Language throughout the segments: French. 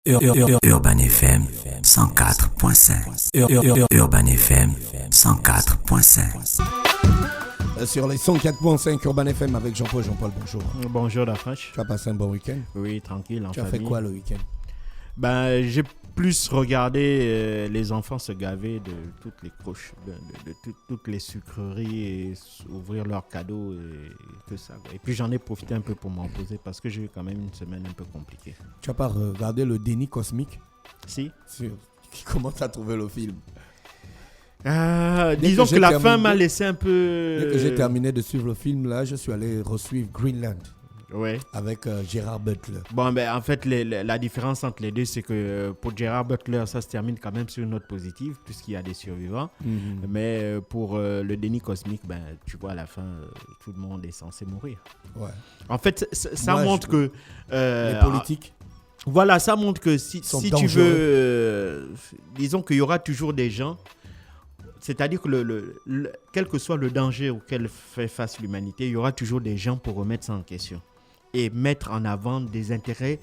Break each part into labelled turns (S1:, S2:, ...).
S1: Urban FM 104.5. Urban FM 104.5.
S2: Sur les 104.5 Urban FM avec Jean-Paul. Jean-Paul, bonjour.
S3: Bonjour la fraîche.
S2: Tu as passé un bon week-end?
S3: Oui, tranquille, en
S2: Tu as
S3: famille.
S2: fait quoi le week-end?
S3: J'ai plus regardé les enfants se gaver de toutes les couches, de toutes les sucreries et ouvrir leurs cadeaux et tout ça. Et puis j'en ai profité un peu pour m'en poser parce que j'ai eu quand même une semaine un peu compliquée.
S2: Tu n'as pas regardé le déni cosmique?
S3: Si.
S2: Comment tu as trouvé le film?
S3: Disons que la fin m'a laissé un peu...
S2: Dès que j'ai terminé de suivre le film, là, je suis allé resuivre Greenland.
S3: Ouais.
S2: Avec Gérard Butler.
S3: En fait, la différence entre les deux, c'est que pour Gérard Butler, ça se termine quand même sur une note positive, puisqu'il y a des survivants. Mm-hmm. Mais pour le déni cosmique, tu vois, à la fin, tout le monde est censé mourir. Ouais. En fait, ça montre que...
S2: les politiques.
S3: Voilà, ça montre que si tu veux... disons qu'il y aura toujours des gens... C'est-à-dire que quel que soit le danger auquel fait face l'humanité, il y aura toujours des gens pour remettre ça en question et mettre en avant des intérêts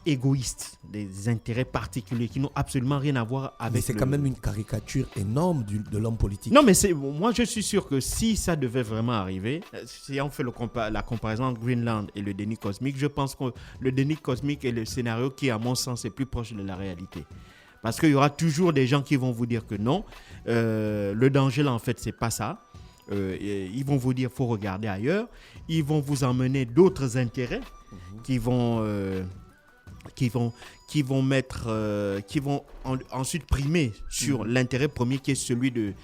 S3: égoïstes, des intérêts particuliers qui n'ont absolument rien à voir avec...
S2: Mais c'est quand même une caricature énorme de l'homme politique.
S3: Non, mais moi je suis sûr que si ça devait vraiment arriver, si on fait la comparaison entre Greenland et le déni cosmique, je pense que le déni cosmique est le scénario qui, à mon sens, est plus proche de la réalité. Parce qu'il y aura toujours des gens qui vont vous dire que non, le danger là en fait c'est pas ça. Ils vont vous dire faut regarder ailleurs. Ils vont vous emmener d'autres intérêts qui vont ensuite primer sur l'intérêt premier qui est celui de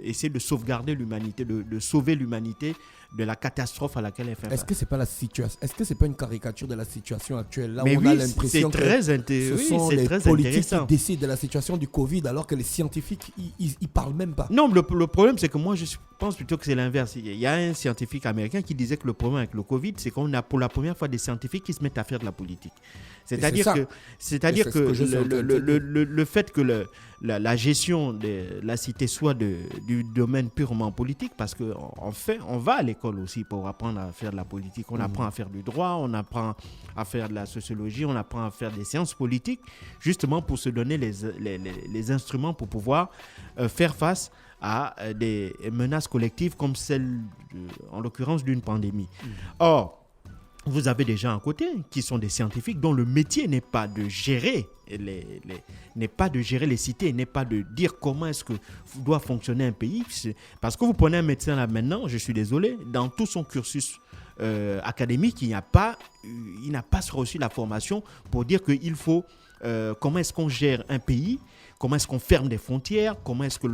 S3: essayer de sauvegarder l'humanité, de sauver l'humanité de la catastrophe à laquelle elle fait face.
S2: Est-ce que c'est pas la situation? Est-ce que c'est pas une caricature de la situation actuelle? Là,
S3: mais
S2: on a l'impression que ce sont les politiques qui décident de la situation du Covid, alors que les scientifiques, ils parlent même pas.
S3: Non, le problème, c'est que moi, je pense plutôt que c'est l'inverse. Il y a un scientifique américain qui disait que le problème avec le Covid, c'est qu'on a pour la première fois des scientifiques qui se mettent à faire de la politique. C'est-à-dire que le fait que la gestion de la cité soit du domaine purement politique, parce qu'en fait, on va à l'école aussi pour apprendre à faire de la politique. On apprend à faire du droit, on apprend à faire de la sociologie, on apprend à faire des sciences politiques, justement pour se donner les instruments pour pouvoir faire face à des menaces collectives comme celle, en l'occurrence, d'une pandémie. Or, vous avez des gens à côté qui sont des scientifiques dont le métier n'est pas de gérer les cités, n'est pas de dire comment est-ce que doit fonctionner un pays. Parce que vous prenez un médecin là maintenant, je suis désolé, dans tout son cursus académique, il n'a pas reçu la formation pour dire qu'il faut comment est-ce qu'on gère un pays, comment est-ce qu'on ferme des frontières, comment est-ce que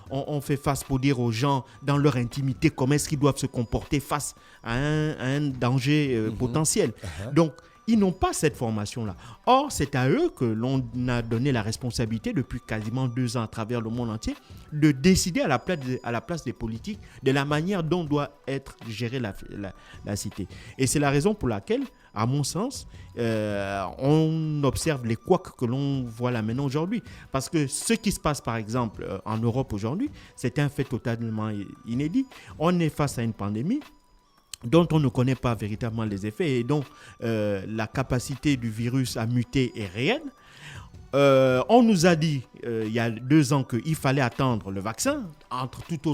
S3: on fait face pour dire aux gens dans leur intimité comment est-ce qu'ils doivent se comporter face à un danger potentiel. Donc, ils n'ont pas cette formation-là. Or, c'est à eux que l'on a donné la responsabilité depuis quasiment 2 ans à travers le monde entier de décider à la place des politiques de la manière dont doit être gérée la cité. Et c'est la raison pour laquelle, à mon sens, on observe les couacs que l'on voit là maintenant aujourd'hui. Parce que ce qui se passe, par exemple, en Europe aujourd'hui, c'est un fait totalement inédit. On est face à une pandémie dont on ne connaît pas véritablement les effets et dont la capacité du virus à muter est réelle. On nous a dit il y a 2 ans qu'il fallait attendre le vaccin. Entre toute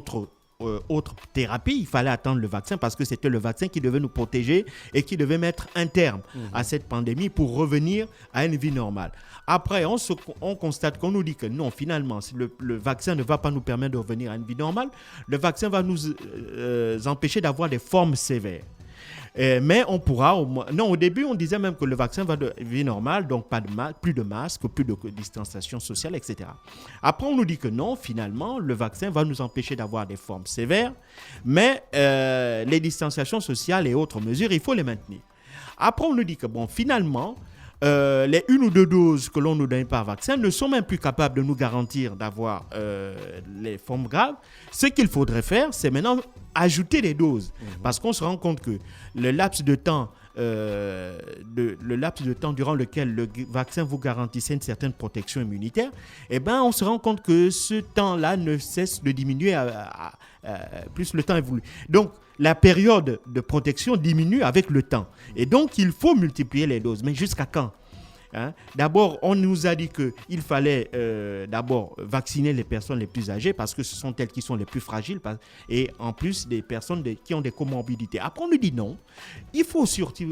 S3: autre thérapie, il fallait attendre le vaccin parce que c'était le vaccin qui devait nous protéger et qui devait mettre un terme à cette pandémie pour revenir à une vie normale. Après, on constate qu'on nous dit que non, finalement, le vaccin ne va pas nous permettre de revenir à une vie normale. Le vaccin va nous empêcher d'avoir des formes sévères. Mais on pourra au début on disait même que le vaccin va de vie normale, donc plus de masques, plus de distanciation sociale, etc. Après on nous dit que non, finalement le vaccin va nous empêcher d'avoir des formes sévères, mais les distanciations sociales et autres mesures il faut les maintenir. Après on nous dit que finalement les 1 ou 2 doses que l'on nous donne par vaccin ne sont même plus capables de nous garantir d'avoir les formes graves. Ce qu'il faudrait faire, c'est maintenant ajouter des doses. Parce qu'on se rend compte que le laps de temps durant lequel le vaccin vous garantissait une certaine protection immunitaire, on se rend compte que ce temps-là ne cesse de diminuer plus le temps évolue. Donc, la période de protection diminue avec le temps. Et donc, il faut multiplier les doses. Mais jusqu'à quand ? Hein? D'abord, on nous a dit qu'il fallait d'abord vacciner les personnes les plus âgées parce que ce sont elles qui sont les plus fragiles et en plus des personnes qui ont des comorbidités. Après, on nous dit non. Il faut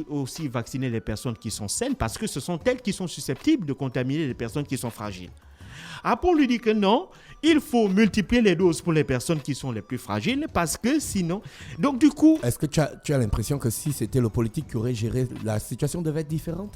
S3: aussi vacciner les personnes qui sont saines parce que ce sont elles qui sont susceptibles de contaminer les personnes qui sont fragiles. Après, on lui dit que non, il faut multiplier les doses pour les personnes qui sont les plus fragiles parce que sinon... Donc du coup...
S2: Est-ce que tu as l'impression que si c'était le politique qui aurait géré, la situation devait être différente?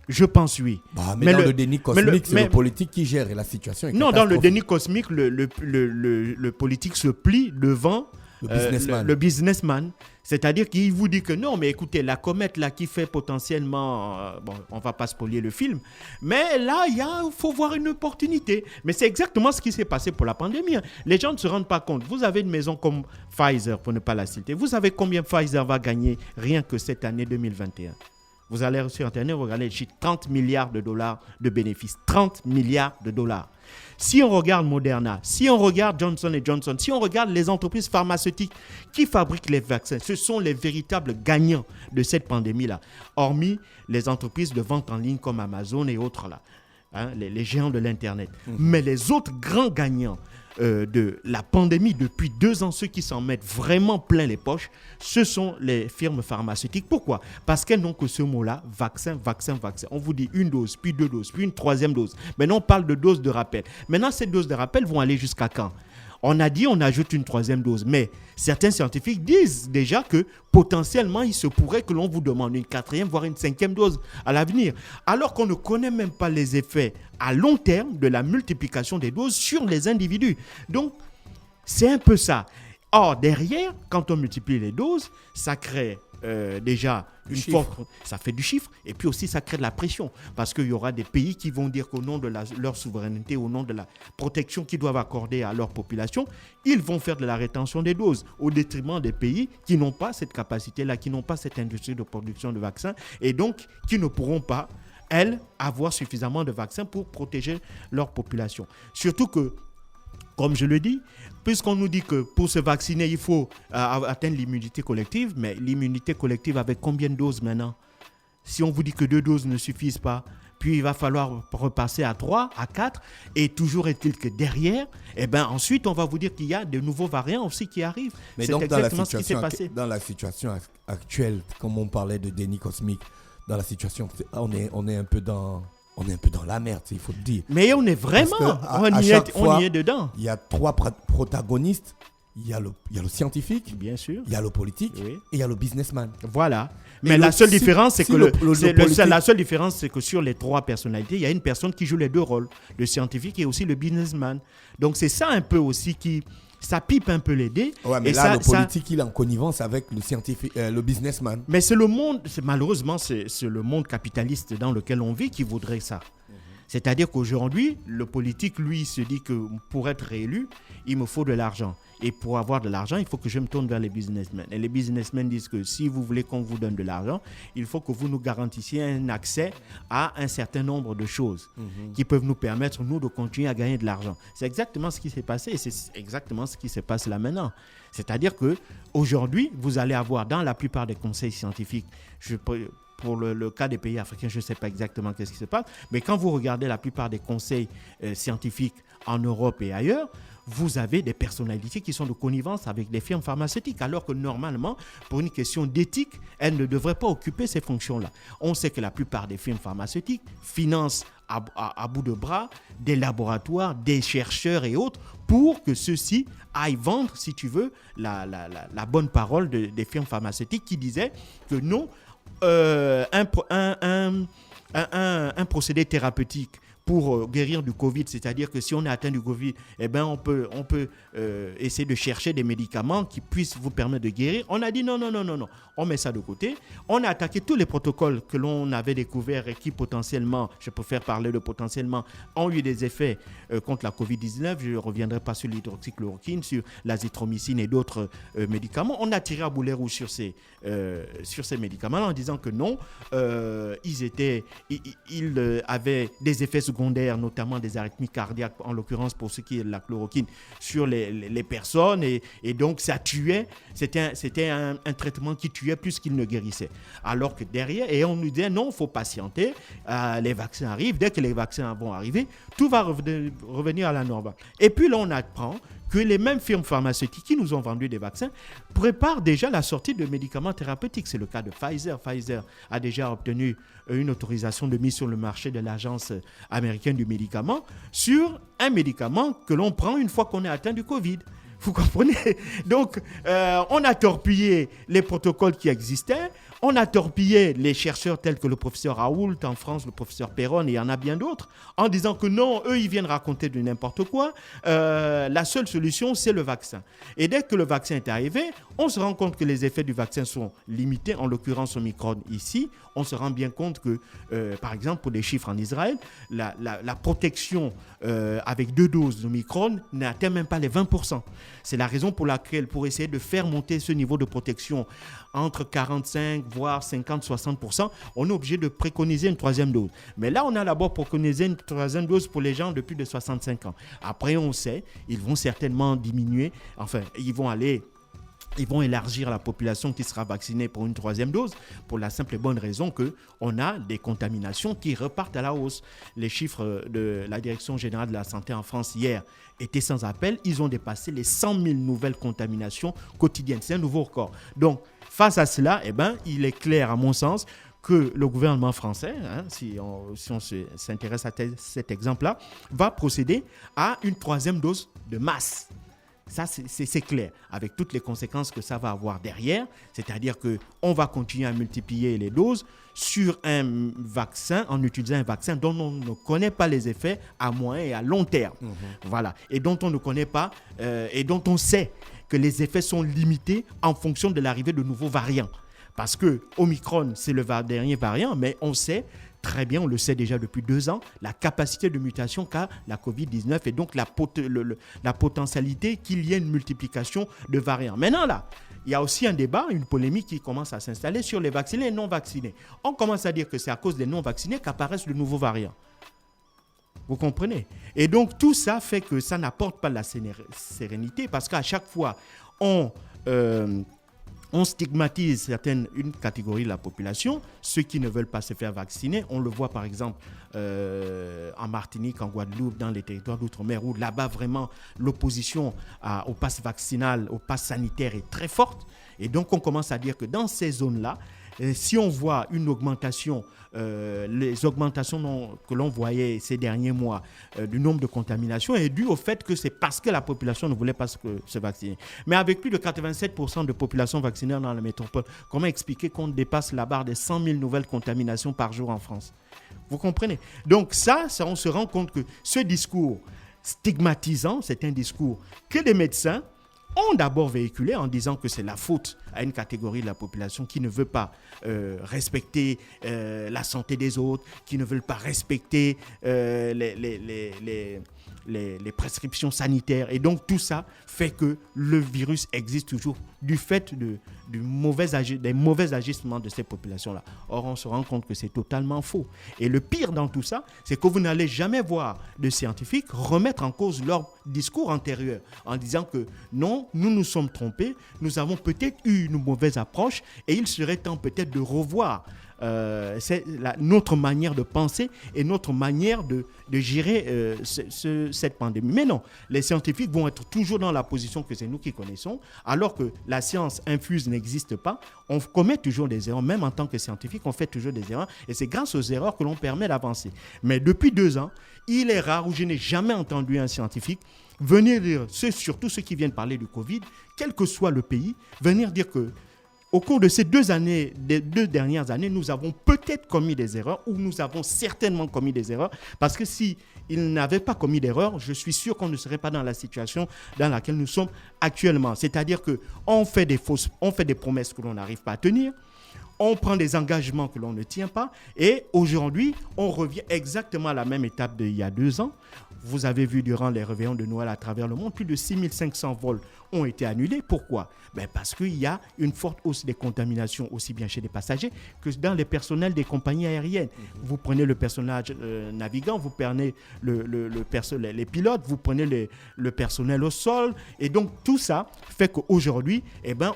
S3: Je pense oui.
S2: Mais dans le déni cosmique, c'est le politique qui gère et la situation est
S3: non, dans le déni cosmique, le politique se plie devant le businessman. C'est-à-dire qu'il vous dit que non, mais écoutez, la comète là qui fait potentiellement... bon, on ne va pas spoiler le film, mais là, il faut voir une opportunité. Mais c'est exactement ce qui s'est passé pour la pandémie. Les gens ne se rendent pas compte. Vous avez une maison comme Pfizer, pour ne pas la citer. Vous savez combien Pfizer va gagner rien que cette année 2021? Vous allez sur Internet, vous regardez les chiffres, 30 milliards de dollars de bénéfices. 30 milliards de dollars. Si on regarde Moderna, si on regarde Johnson & Johnson, si on regarde les entreprises pharmaceutiques qui fabriquent les vaccins, ce sont les véritables gagnants de cette pandémie-là. Hormis les entreprises de vente en ligne comme Amazon et autres là, hein, les géants de l'Internet. Mais les autres grands gagnants de la pandémie depuis 2 ans, ceux qui s'en mettent vraiment plein les poches, ce sont les firmes pharmaceutiques. Pourquoi? Parce qu'elles n'ont que ce mot-là, vaccin, vaccin, vaccin. On vous dit 1 dose, puis 2 doses, puis une 3e dose. Maintenant, on parle de doses de rappel. Maintenant, ces doses de rappel vont aller jusqu'à quand? On a dit on ajoute une 3e dose, mais certains scientifiques disent déjà que potentiellement, il se pourrait que l'on vous demande une 4e, voire une 5e dose à l'avenir, alors qu'on ne connaît même pas les effets à long terme de la multiplication des doses sur les individus. Donc, c'est un peu ça. Or, derrière, quand on multiplie les doses, ça crée déjà une forte... Ça fait du chiffre et puis aussi ça crée de la pression parce qu'il y aura des pays qui vont dire qu'au nom de leur souveraineté, au nom de la protection qu'ils doivent accorder à leur population, ils vont faire de la rétention des doses au détriment des pays qui n'ont pas cette capacité-là, qui n'ont pas cette industrie de production de vaccins et donc qui ne pourront pas, elles, avoir suffisamment de vaccins pour protéger leur population. Surtout que, comme je le dis, puisqu'on nous dit que pour se vacciner, il faut atteindre l'immunité collective, mais l'immunité collective avec combien de doses maintenant? Si on vous dit que 2 doses ne suffisent pas, puis il va falloir repasser à 3, à 4, et toujours est-il que derrière, ensuite on va vous dire qu'il y a de nouveaux variants aussi qui arrivent.
S2: Mais
S3: c'est
S2: donc
S3: exactement ce qui s'est passé.
S2: Dans la situation actuelle, comme on parlait de déni cosmique, dans la situation, on est un peu dans... On est un peu dans la merde, il faut le dire.
S3: Mais on est vraiment, on y est dedans.
S2: Il y a 3 protagonistes. Il y a le scientifique,
S3: bien sûr.
S2: Il y a le politique et il y a le businessman.
S3: Voilà. Mais la seule différence, c'est que sur les 3 personnalités, il y a une personne qui joue les 2 rôles, le scientifique et aussi le businessman. Donc c'est ça un peu aussi qui... Ça pipe un peu les dés.
S2: Ouais, mais là, le politique, il est en connivence avec le scientifique, le businessman.
S3: Mais c'est le monde, malheureusement, c'est le monde capitaliste dans lequel on vit qui voudrait ça. C'est-à-dire qu'aujourd'hui, le politique, lui, se dit que pour être réélu, il me faut de l'argent. Et pour avoir de l'argent, il faut que je me tourne vers les businessmen. Et les businessmen disent que si vous voulez qu'on vous donne de l'argent, il faut que vous nous garantissiez un accès à un certain nombre de choses qui peuvent nous permettre, nous, de continuer à gagner de l'argent. C'est exactement ce qui s'est passé et c'est exactement ce qui se passe là maintenant. C'est-à-dire qu'aujourd'hui, vous allez avoir dans la plupart des conseils scientifiques, pour le cas des pays africains, je ne sais pas exactement qu'est-ce qui se passe, mais quand vous regardez la plupart des conseils scientifiques en Europe et ailleurs, vous avez des personnalités qui sont de connivence avec des firmes pharmaceutiques, alors que normalement, pour une question d'éthique, elles ne devraient pas occuper ces fonctions-là. On sait que la plupart des firmes pharmaceutiques financent à bout de bras des laboratoires, des chercheurs et autres, pour que ceux-ci aillent vendre, si tu veux, la bonne parole des firmes pharmaceutiques qui disaient que non, un procédé thérapeutique pour guérir du Covid, c'est-à-dire que si on est atteint du Covid, on peut essayer de chercher des médicaments qui puissent vous permettre de guérir. On a dit non, on met ça de côté. On a attaqué tous les protocoles que l'on avait découverts et qui potentiellement, je préfère parler de potentiellement, ont eu des effets contre la Covid-19. Je ne reviendrai pas sur l'hydroxychloroquine, sur l'azithromycine et d'autres médicaments. On a tiré à boulet rouge sur ces médicaments en disant que non, ils avaient des effets secondaires secondaires, notamment des arythmies cardiaques, en l'occurrence pour ce qui est de la chloroquine, sur les personnes. Et donc, ça tuait. C'était un traitement qui tuait plus qu'il ne guérissait. Alors que derrière, et on nous disait non, il faut patienter. Les vaccins arrivent. Dès que les vaccins vont arriver, tout va revenir à la normale. Et puis là, on apprend que les mêmes firmes pharmaceutiques qui nous ont vendu des vaccins préparent déjà la sortie de médicaments thérapeutiques. C'est le cas de Pfizer. Pfizer a déjà obtenu une autorisation de mise sur le marché de l'Agence américaine du médicament sur un médicament que l'on prend une fois qu'on est atteint du Covid. Vous comprenez? Donc, on a torpillé les protocoles qui existaient. On a torpillé les chercheurs tels que le professeur Raoult en France, le professeur Perron, et il y en a bien d'autres, en disant que non, eux, ils viennent raconter de n'importe quoi. La seule solution, c'est le vaccin. Et dès que le vaccin est arrivé, on se rend compte que les effets du vaccin sont limités, en l'occurrence Omicron ici. On se rend bien compte que, par exemple, pour des chiffres en Israël, la protection avec 2 doses d'Omicron n'atteint même pas les 20%. C'est la raison pour laquelle, pour essayer de faire monter ce niveau de protection entre 45, voire 50-60%, on est obligé de préconiser une 3e dose. Mais là, on a d'abord préconisé une 3e dose pour les gens de plus de 65 ans. Après, on sait, ils vont certainement diminuer, enfin, ils vont élargir la population qui sera vaccinée pour une 3e dose, pour la simple et bonne raison qu'on a des contaminations qui repartent à la hausse. Les chiffres de la Direction générale de la santé en France hier étaient sans appel. Ils ont dépassé les 100 000 nouvelles contaminations quotidiennes. C'est un nouveau record. Donc, face à cela, il est clair, à mon sens, que le gouvernement français, si on s'intéresse à cet exemple-là, va procéder à une 3e dose de masse. Ça, c'est clair, avec toutes les conséquences que ça va avoir derrière. C'est-à-dire qu'on va continuer à multiplier les doses sur un vaccin, en utilisant un vaccin dont on ne connaît pas les effets à moyen et à long terme. Voilà. Et dont on ne connaît pas, et dont on sait que les effets sont limités en fonction de l'arrivée de nouveaux variants. Parce que Omicron, c'est le dernier variant, mais on sait très bien, on le sait déjà depuis 2 ans, la capacité de mutation qu'a la COVID-19 et donc la potentialité qu'il y ait une multiplication de variants. Maintenant là, il y a aussi un débat, une polémique qui commence à s'installer sur les vaccinés et non vaccinés. On commence à dire que c'est à cause des non vaccinés qu'apparaissent de nouveaux variants. Vous comprenez? Et donc tout ça fait que ça n'apporte pas de la sérénité parce qu'à chaque fois, on stigmatise une catégorie de la population, ceux qui ne veulent pas se faire vacciner. On le voit par exemple en Martinique, en Guadeloupe, dans les territoires d'outre-mer, où là-bas vraiment l'opposition au pass vaccinal, au pass sanitaire est très forte. Et donc on commence à dire que dans ces zones-là, si on voit une augmentation, les augmentations que l'on voyait ces derniers mois du nombre de contaminations est due au fait que c'est parce que la population ne voulait pas se vacciner. Mais avec plus de 87% de population vaccinée dans la métropole, comment expliquer qu'on dépasse la barre des 100 000 nouvelles contaminations par jour en France? Vous comprenez? Donc ça, on se rend compte que ce discours stigmatisant, c'est un discours que les médecins ont d'abord véhiculé en disant que c'est la faute à une catégorie de la population qui ne veut pas respecter la santé des autres, qui ne veulent pas respecter les prescriptions sanitaires. Et donc tout ça fait que le virus existe toujours du fait des mauvais agissements de ces populations-là. Or, on se rend compte que c'est totalement faux. Et le pire dans tout ça, c'est que vous n'allez jamais voir de scientifiques remettre en cause leur discours antérieur en disant que non, nous nous sommes trompés, nous avons peut-être eu une mauvaise approche et il serait temps peut-être de revoir notre manière de penser et notre manière de gérer cette pandémie. Mais non, les scientifiques vont être toujours dans la position que c'est nous qui connaissons, alors que la science infuse n'existe pas. On commet toujours des erreurs, même en tant que scientifique, on fait toujours des erreurs, et c'est grâce aux erreurs que l'on permet d'avancer. Mais depuis 2 ans, il est rare où je n'ai jamais entendu un scientifique venir dire, surtout ceux qui viennent parler du Covid, quel que soit le pays, venir dire que au cours de ces 2 dernières années, nous avons peut-être commis des erreurs ou nous avons certainement commis des erreurs parce que s'ils n'avaient pas commis d'erreurs, je suis sûr qu'on ne serait pas dans la situation dans laquelle nous sommes actuellement. C'est-à-dire qu'on fait des promesses que l'on n'arrive pas à tenir, on prend des engagements que l'on ne tient pas et aujourd'hui, on revient exactement à la même étape d'il y a 2 ans. Vous avez vu durant les réveillons de Noël à travers le monde, plus de 6500 vols ont été annulés. Pourquoi ? Parce qu'il y a une forte hausse des contaminations, aussi bien chez les passagers que dans les personnels des compagnies aériennes. Vous prenez le personnel navigant, vous prenez les pilotes, vous prenez le personnel au sol. Et donc, tout ça fait qu'aujourd'hui,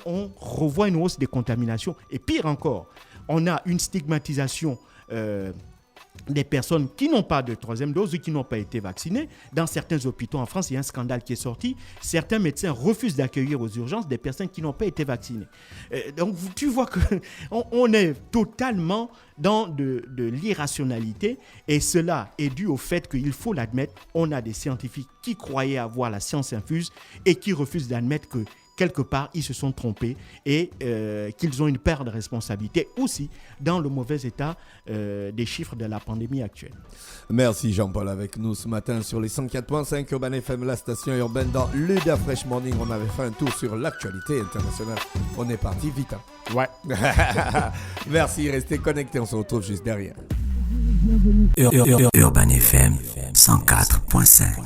S3: on revoit une hausse des contaminations. Et pire encore, on a une stigmatisation des personnes qui n'ont pas de troisième dose ou qui n'ont pas été vaccinées. Dans certains hôpitaux en France, il y a un scandale qui est sorti. Certains médecins refusent d'accueillir aux urgences des personnes qui n'ont pas été vaccinées. Donc, tu vois qu'on est totalement dans de l'irrationalité et cela est dû au fait qu'il faut l'admettre, on a des scientifiques qui croyaient avoir la science infuse et qui refusent d'admettre que quelque part, ils se sont trompés et qu'ils ont une part de responsabilité aussi dans le mauvais état des chiffres de la pandémie actuelle.
S2: Merci Jean-Paul avec nous ce matin sur les 104.5 Urban FM, la station urbaine dans l'UDA Fresh Morning. On avait fait un tour sur l'actualité internationale. On est parti vite. Hein.
S3: Ouais.
S2: Merci, restez connectés. On se retrouve juste derrière.
S1: Urban FM 104.5.